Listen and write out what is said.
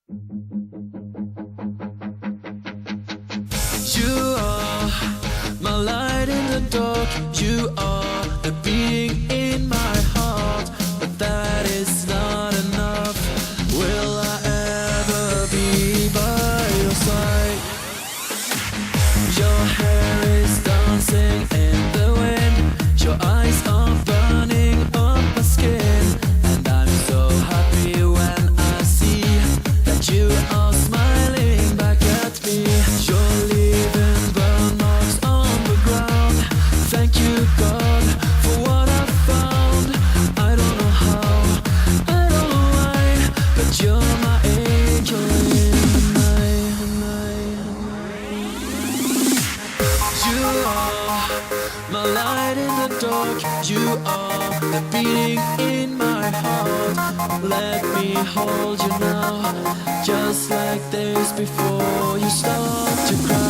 You are my light in the dark. You are the beating in my heart. But that is not enough. Will I ever be by your side? Your hair is dancing in the wind. Your eyes are burning up my skin. And I'm so happy when I see that you are smiling back at me. You're leaving burn marks on the ground. Thank you, God, for what I found. I don't know how, I don't know why, but you're my angel in the night. You are my light in the dark. You are the beating in my heart. Let me hold you now, just like days before you start to cry.